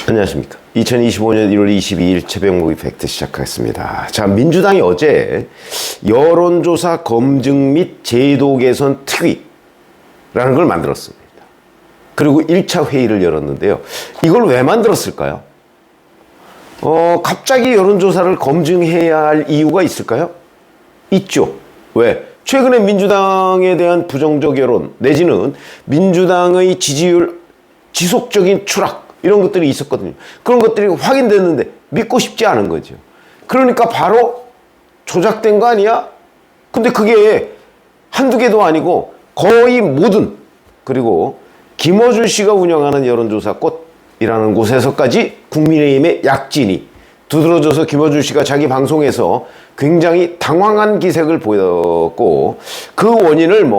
안녕하십니까. 2025년 1월 22일 최병목의 팩트 시작하겠습니다. 자, 민주당이 어제 여론조사 검증 및 제도 개선 특위라는 걸 만들었습니다. 그리고 1차 회의를 열었는데요. 이걸 왜 만들었을까요? 갑자기 여론조사를 검증해야 할 이유가 있을까요? 있죠. 왜? 최근에 민주당에 대한 부정적 여론 내지는 민주당의 지지율 지속적인 추락 이런 것들이 있었거든요. 그런 것들이 확인됐는데 믿고 싶지 않은 거죠. 그러니까 바로 조작된 거 아니야? 근데 그게 한두 개도 아니고 거의 모든, 그리고 김어준 씨가 운영하는 여론조사 꽃이라는 곳에서까지 국민의힘의 약진이 두드러져서 김어준 씨가 자기 방송에서 굉장히 당황한 기색을 보였고, 그 원인을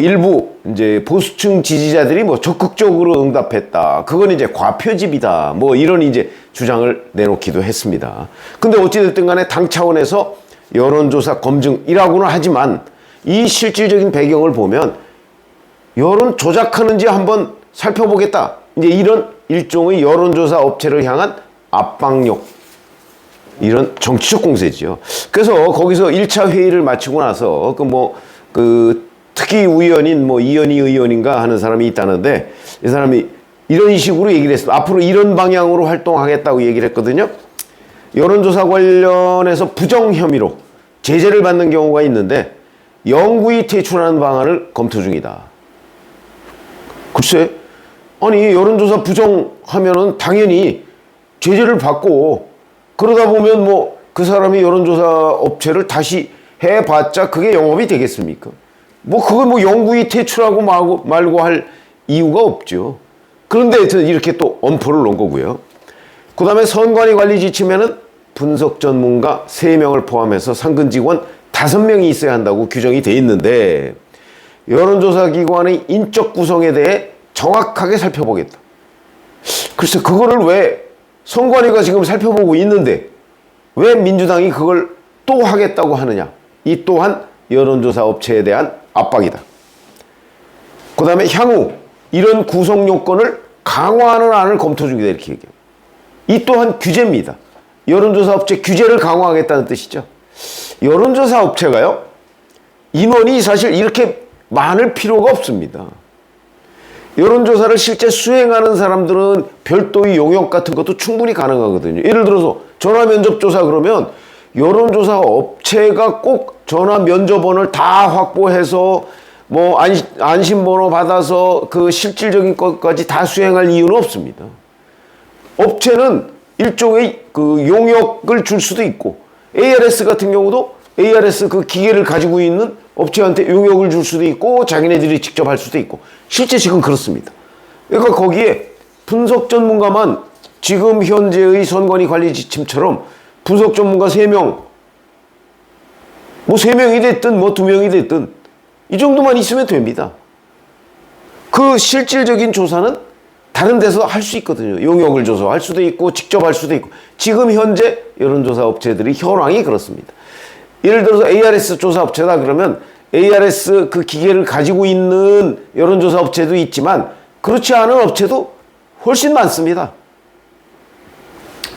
일부 이제 보수층 지지자들이 적극적으로 응답했다. 그건 이제 과표집이다. 이런 이제 주장을 내놓기도 했습니다. 근데 어찌됐든 간에 당 차원에서 여론조사 검증이라고는 하지만 이 실질적인 배경을 보면 여론 조작하는지 한번 살펴보겠다. 이제 이런 일종의 여론조사 업체를 향한 압박력. 이런 정치적 공세지요. 그래서 거기서 1차 회의를 마치고 나서 특위위원인 이현희 의원인가 하는 사람이 있다는데, 이 사람이 이런 식으로 얘기를 했어요. 앞으로 이런 방향으로 활동하겠다고 얘기를 했거든요. 여론조사 관련해서 부정 혐의로 제재를 받는 경우가 있는데 영구히 퇴출하는 방안을 검토 중이다. 글쎄, 아니 여론조사 부정하면은 당연히 제재를 받고, 그러다 보면 그 사람이 여론조사 업체를 다시 해봤자 그게 영업이 되겠습니까? 그걸 영구히 퇴출하고 말고 할 이유가 없죠. 그런데 이렇게 또 엄포를 놓은 거고요. 그 다음에 선관위 관리 지침에는 분석 전문가 3명을 포함해서 상근 직원 5명이 있어야 한다고 규정이 돼 있는데, 여론조사 기관의 인적 구성에 대해 정확하게 살펴보겠다. 글쎄, 그거를 왜 선관위가 지금 살펴보고 있는데 왜 민주당이 그걸 또 하겠다고 하느냐. 이 또한 여론조사 업체에 대한 압박이다. 그 다음에 향후 이런 구성 요건을 강화하는 안을 검토 중이다, 이렇게 얘기해요. 이 또한 규제입니다. 여론조사 업체 규제를 강화하겠다는 뜻이죠. 여론조사 업체가요, 인원이 사실 이렇게 많을 필요가 없습니다. 여론조사를 실제 수행하는 사람들은 별도의 용역 같은 것도 충분히 가능하거든요. 예를 들어서 전화 면접 조사 그러면 여론조사 업체가 꼭 전화 면접원을 다 확보해서 안심번호 받아서 그 실질적인 것까지 다 수행할 이유는 없습니다. 업체는 일종의 그 용역을 줄 수도 있고, ARS 같은 경우도 ARS 그 기계를 가지고 있는 업체한테 용역을 줄 수도 있고, 자기네들이 직접 할 수도 있고, 실제 지금 그렇습니다. 그러니까 거기에 분석 전문가만, 지금 현재의 선관위 관리 지침처럼 분석 전문가 3명, 3명이 됐든 2명이 됐든 이 정도만 있으면 됩니다. 그 실질적인 조사는 다른 데서 할 수 있거든요. 용역을 줘서 할 수도 있고 직접 할 수도 있고. 지금 현재 여론조사 업체들이 현황이 그렇습니다. 예를 들어서 ARS 조사 업체다 그러면 ARS 그 기계를 가지고 있는 여론조사 업체도 있지만 그렇지 않은 업체도 훨씬 많습니다.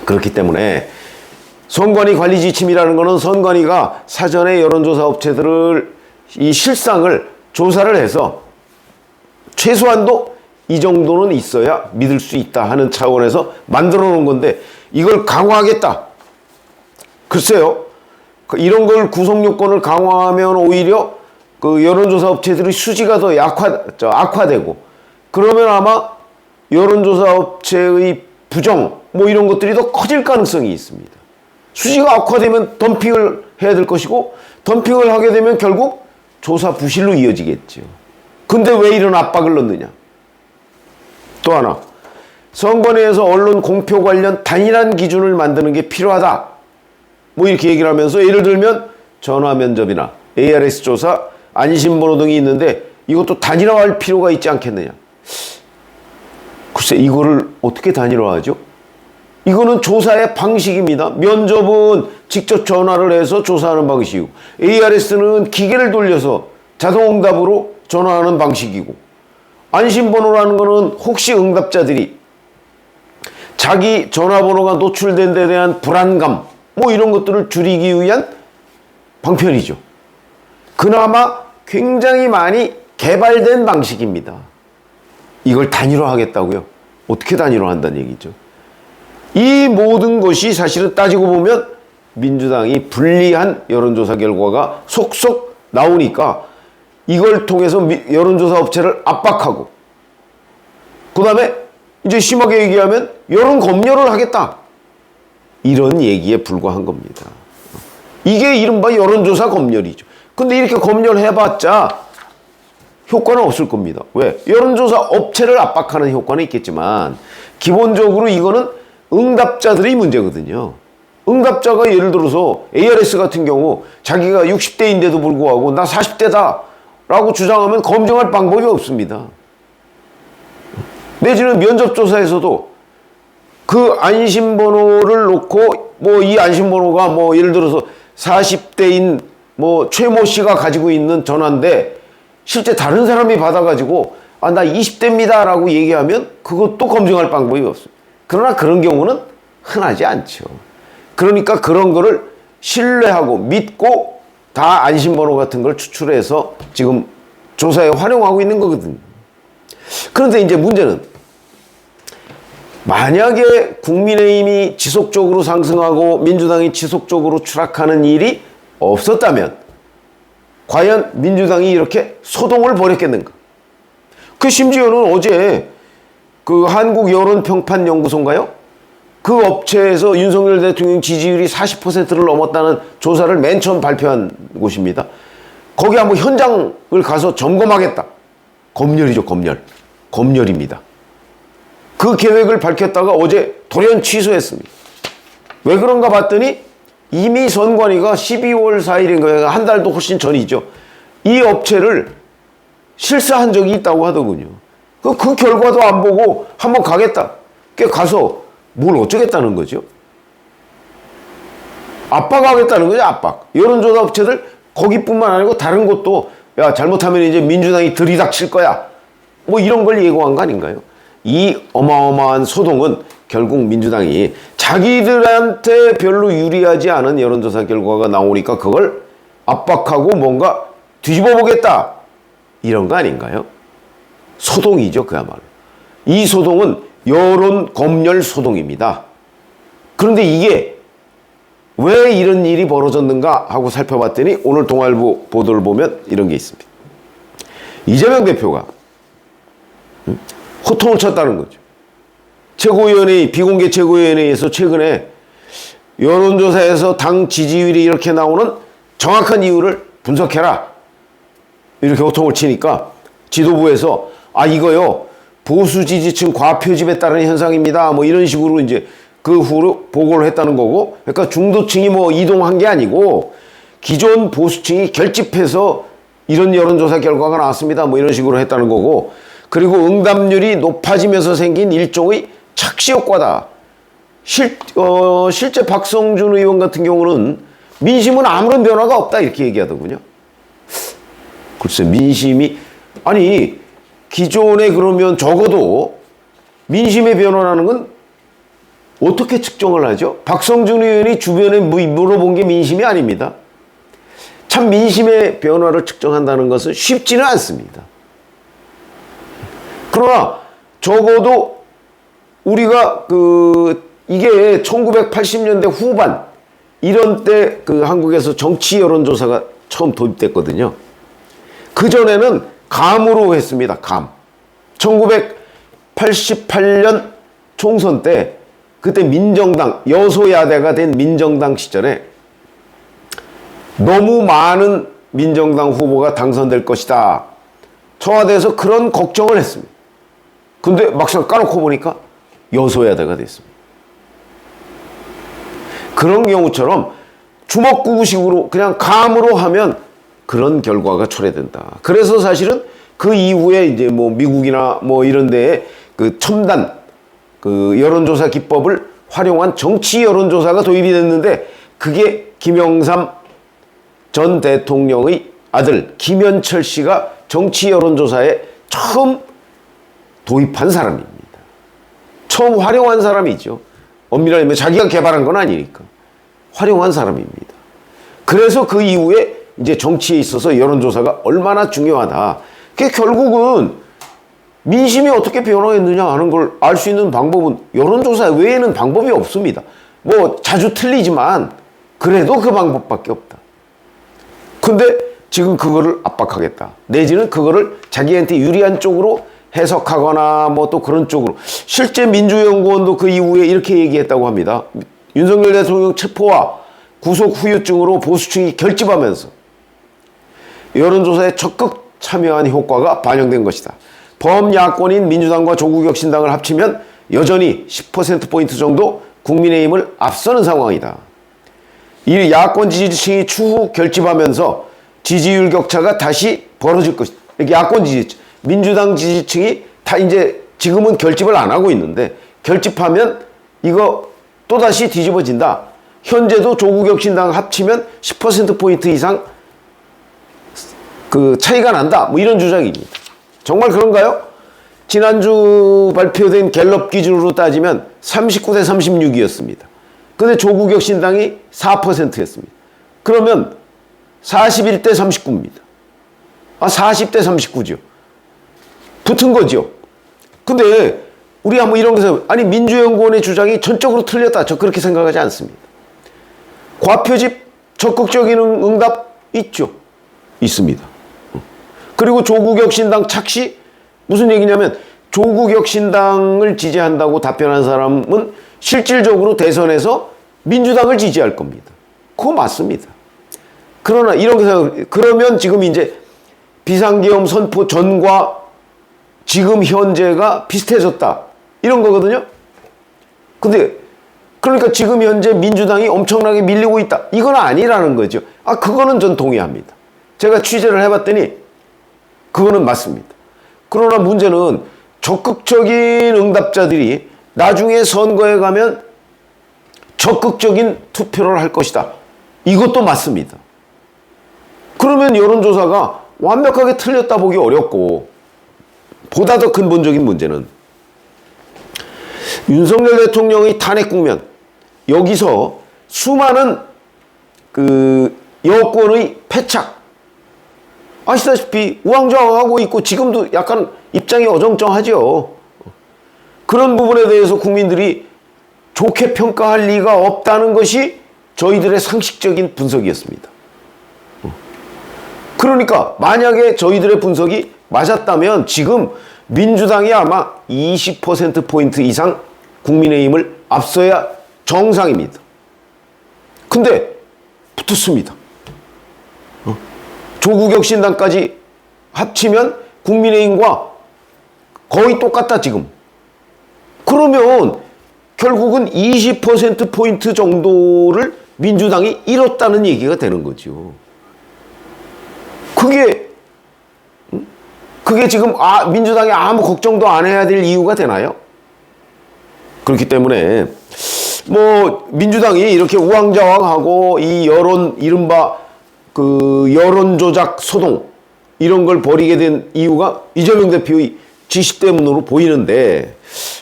그렇기 때문에 선관위 관리 지침이라는 것은 선관위가 사전에 여론조사 업체들을 이 실상을 조사를 해서 최소한도 이 정도는 있어야 믿을 수 있다 하는 차원에서 만들어 놓은 건데, 이걸 강화하겠다. 글쎄요, 이런 걸 구성 요건을 강화하면 오히려 그 여론조사 업체들의 수지가 더 악화되고, 그러면 아마 여론조사 업체의 부정 이런 것들이 더 커질 가능성이 있습니다. 수지가 악화되면 덤핑을 해야 될 것이고, 덤핑을 하게 되면 결국 조사 부실로 이어지겠죠. 근데 왜 이런 압박을 넣느냐. 또 하나, 선관위에서 언론 공표 관련 단일한 기준을 만드는 게 필요하다. 이렇게 얘기를 하면서, 예를 들면 전화 면접이나 ARS 조사, 안심번호 등이 있는데 이것도 단일화할 필요가 있지 않겠느냐. 글쎄, 이거를 어떻게 단일화하죠? 이거는 조사의 방식입니다. 면접은 직접 전화를 해서 조사하는 방식이고, ARS는 기계를 돌려서 자동응답으로 전화하는 방식이고, 안심번호라는 거는 혹시 응답자들이 자기 전화번호가 노출된 데 대한 불안감 뭐 이런 것들을 줄이기 위한 방편이죠. 그나마 굉장히 많이 개발된 방식입니다. 이걸 단일화하겠다고요? 어떻게 단일화한다는 얘기죠? 이 모든 것이 사실은 따지고 보면 민주당이 불리한 여론조사 결과가 속속 나오니까 이걸 통해서 여론조사 업체를 압박하고 그 다음에 이제 심하게 얘기하면 여론 검열을 하겠다. 이런 얘기에 불과한 겁니다. 이게 이른바 여론조사 검열이죠. 근데 이렇게 검열해봤자 효과는 없을 겁니다. 왜? 여론조사 업체를 압박하는 효과는 있겠지만 기본적으로 이거는 응답자들이 문제거든요. 응답자가 예를 들어서 ARS 같은 경우 자기가 60대인데도 불구하고 나 40대다 라고 주장하면 검증할 방법이 없습니다. 내지는 면접조사에서도 그 안심번호를 놓고 뭐 이 안심번호가 뭐 예를 들어서 40대인 뭐 최모 씨가 가지고 있는 전화인데 실제 다른 사람이 받아가지고 아, 나 20대입니다 라고 얘기하면 그것도 검증할 방법이 없어요. 그러나 그런 경우는 흔하지 않죠. 그러니까 그런 거를 신뢰하고 믿고 다 안심번호 같은 걸 추출해서 지금 조사에 활용하고 있는 거거든요. 그런데 이제 문제는 만약에 국민의힘이 지속적으로 상승하고 민주당이 지속적으로 추락하는 일이 없었다면 과연 민주당이 이렇게 소동을 벌였겠는가? 그 심지어는 어제 그 한국여론평판연구소인가요? 그 업체에서 윤석열 대통령 지지율이 40%를 넘었다는 조사를 맨 처음 발표한 곳입니다. 거기 한번 현장을 가서 점검하겠다. 검열이죠, 검열. 검열입니다. 그 계획을 밝혔다가 어제 돌연 취소했습니다. 왜 그런가 봤더니 이미 선관위가 12월 4일인가 한 달도 훨씬 전이죠. 이 업체를 실사한 적이 있다고 하더군요. 그 결과도 안 보고 한번 가겠다. 가서 뭘 어쩌겠다는 거죠? 압박하겠다는 거죠, 압박. 여론조사 업체들 거기뿐만 아니고 다른 곳도 야, 잘못하면 이제 민주당이 들이닥칠 거야. 뭐 이런 걸 예고한 거 아닌가요? 이 어마어마한 소동은 결국 민주당이 자기들한테 별로 유리하지 않은 여론조사 결과가 나오니까 그걸 압박하고 뭔가 뒤집어 보겠다. 이런 거 아닌가요? 소동이죠, 그야말로. 이 소동은 여론 검열 소동입니다. 그런데 이게 왜 이런 일이 벌어졌는가 하고 살펴봤더니 오늘 동아일보 보도를 보면 이런 게 있습니다. 이재명 대표가 호통을 쳤다는 거죠. 최고위원회의, 비공개 최고위원회에서 최근에 여론조사에서 당 지지율이 이렇게 나오는 정확한 이유를 분석해라. 이렇게 호통을 치니까 지도부에서 아, 이거요, 보수 지지층 과표집에 따른 현상입니다. 뭐 이런 식으로 이제 그 후로 보고를 했다는 거고, 그러니까 중도층이 뭐 이동한 게 아니고 기존 보수층이 결집해서 이런 여론조사 결과가 나왔습니다. 뭐 이런 식으로 했다는 거고, 그리고 응답률이 높아지면서 생긴 일종의 착시 효과다. 실제 박성준 의원 같은 경우는 민심은 아무런 변화가 없다 이렇게 얘기하더군요. 글쎄, 민심이 아니 기존에 그러면 적어도 민심의 변화라는 건 어떻게 측정을 하죠? 박성준 의원이 주변에 물어본 게 민심이 아닙니다. 참 민심의 변화를 측정한다는 것은 쉽지는 않습니다. 그러나 적어도 우리가 이게 1980년대 후반 이런 때 한국에서 정치 여론조사가 처음 도입됐거든요. 그전에는 감으로 했습니다. 감. 1988년 총선 때 그때 민정당, 여소야대가 된 민정당 시절에 너무 많은 민정당 후보가 당선될 것이다. 청와대에서 그런 걱정을 했습니다. 근데 막상 까놓고 보니까 여소야대가 됐습니다. 그런 경우처럼 주먹구구식으로 그냥 감으로 하면 그런 결과가 초래된다. 그래서 사실은 그 이후에 이제 뭐 미국이나 뭐 이런 데에 그 첨단 여론조사 기법을 활용한 정치 여론조사가 도입이 됐는데 그게 김영삼 전 대통령의 아들 김현철 씨가 정치 여론조사에 처음 도입한 사람입니다. 처음 활용한 사람이죠. 엄밀하게 말하면 자기가 개발한 건 아니니까. 활용한 사람입니다. 그래서 그 이후에 이제 정치에 있어서 여론조사가 얼마나 중요하다. 그게 결국은 민심이 어떻게 변화했느냐 하는 걸 알 수 있는 방법은 여론조사 외에는 방법이 없습니다. 뭐 자주 틀리지만 그래도 그 방법밖에 없다. 근데 지금 그거를 압박하겠다. 내지는 그거를 자기한테 유리한 쪽으로 해석하거나 뭐 또 그런 쪽으로. 실제 민주연구원도 그 이후에 이렇게 얘기했다고 합니다. 윤석열 대통령 체포와 구속 후유증으로 보수층이 결집하면서 여론조사에 적극 참여한 효과가 반영된 것이다. 범야권인 민주당과 조국혁신당을 합치면 여전히 10%포인트 정도 국민의힘을 앞서는 상황이다. 이 야권 지지층이 추후 결집하면서 지지율 격차가 다시 벌어질 것이다. 이렇게 야권 지지층, 민주당 지지층이 다 이제 지금은 결집을 안 하고 있는데 결집하면 이거 또다시 뒤집어진다. 현재도 조국혁신당 합치면 10%포인트 이상 그 차이가 난다. 뭐 이런 주장입니다. 정말 그런가요? 지난주 발표된 갤럽 기준으로 따지면 39대 36이었습니다. 근데 조국혁신당이 4%였습니다. 그러면 41대 39입니다. 40대 39죠. 붙은 거죠. 근데 우리 한번 이런 것을 아니 민주연구원의 주장이 전적으로 틀렸다. 저 그렇게 생각하지 않습니다. 과표집 적극적인 응답 있죠. 있습니다. 그리고 조국혁신당 착시 무슨 얘기냐면 조국혁신당을 지지한다고 답변한 사람은 실질적으로 대선에서 민주당을 지지할 겁니다. 그거 맞습니다. 그러나 이런 게 그러면 지금 이제 비상계엄 선포 전과 지금 현재가 비슷해졌다. 이런 거거든요. 근데 그러니까 지금 현재 민주당이 엄청나게 밀리고 있다. 이건 아니라는 거죠. 그거는 전 동의합니다. 제가 취재를 해봤더니 그거는 맞습니다. 그러나 문제는 적극적인 응답자들이 나중에 선거에 가면 적극적인 투표를 할 것이다. 이것도 맞습니다. 그러면 여론조사가 완벽하게 틀렸다 보기 어렵고 보다 더 근본적인 문제는 윤석열 대통령의 탄핵 국면 여기서 수많은 그 여권의 패착 아시다시피 우왕좌왕하고 있고 지금도 약간 입장이 어정쩡하죠. 그런 부분에 대해서 국민들이 좋게 평가할 리가 없다는 것이 저희들의 상식적인 분석이었습니다. 그러니까 만약에 저희들의 분석이 맞았다면 지금 민주당이 아마 20%포인트 이상 국민의힘을 앞서야 정상입니다. 근데 붙었습니다. 조국혁신당까지 합치면 국민의힘과 거의 똑같다 지금. 그러면 결국은 20%포인트 정도를 민주당이 잃었다는 얘기가 되는 거죠. 그게 지금 민주당이 아무 걱정도 안 해야 될 이유가 되나요? 그렇기 때문에 뭐 민주당이 이렇게 우왕좌왕하고 이 이른바 그 여론 조작 소동 이런 걸 벌이게 된 이유가 이재명 대표의 지시 때문으로 보이는데,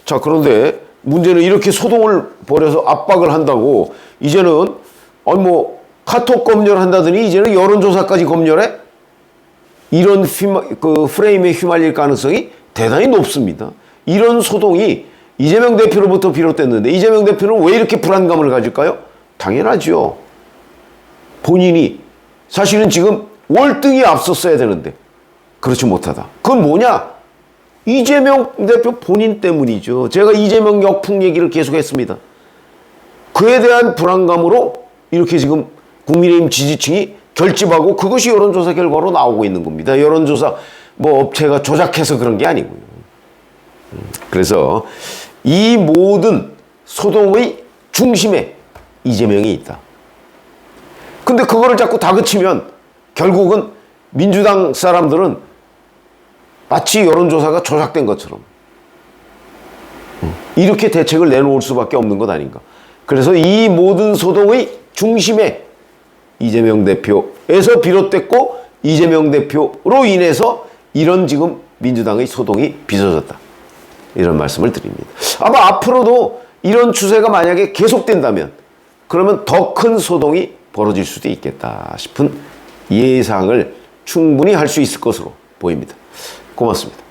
자 그런데 문제는 이렇게 소동을 벌여서 압박을 한다고 이제는 뭐 카톡 검열한다더니 이제는 여론조사까지 검열해? 이런 그 프레임에 휘말릴 가능성이 대단히 높습니다. 이런 소동이 이재명 대표로부터 비롯됐는데 이재명 대표는 왜 이렇게 불안감을 가질까요? 당연하죠. 본인이 사실은 지금 월등히 앞섰어야 되는데 그렇지 못하다. 그건 뭐냐? 이재명 대표 본인 때문이죠. 제가 이재명 역풍 얘기를 계속했습니다. 그에 대한 불안감으로 이렇게 지금 국민의힘 지지층이 결집하고 그것이 여론조사 결과로 나오고 있는 겁니다. 여론조사 뭐 업체가 조작해서 그런 게 아니고요. 그래서 이 모든 소동의 중심에 이재명이 있다. 근데 그거를 자꾸 다그치면 결국은 민주당 사람들은 마치 여론조사가 조작된 것처럼 이렇게 대책을 내놓을 수밖에 없는 것 아닌가. 그래서 이 모든 소동의 중심에 이재명 대표에서 비롯됐고 이재명 대표로 인해서 이런 지금 민주당의 소동이 빚어졌다. 이런 말씀을 드립니다. 아마 앞으로도 이런 추세가 만약에 계속된다면 그러면 더 큰 소동이 벌어질 수도 있겠다 싶은 예상을 충분히 할 수 있을 것으로 보입니다. 고맙습니다.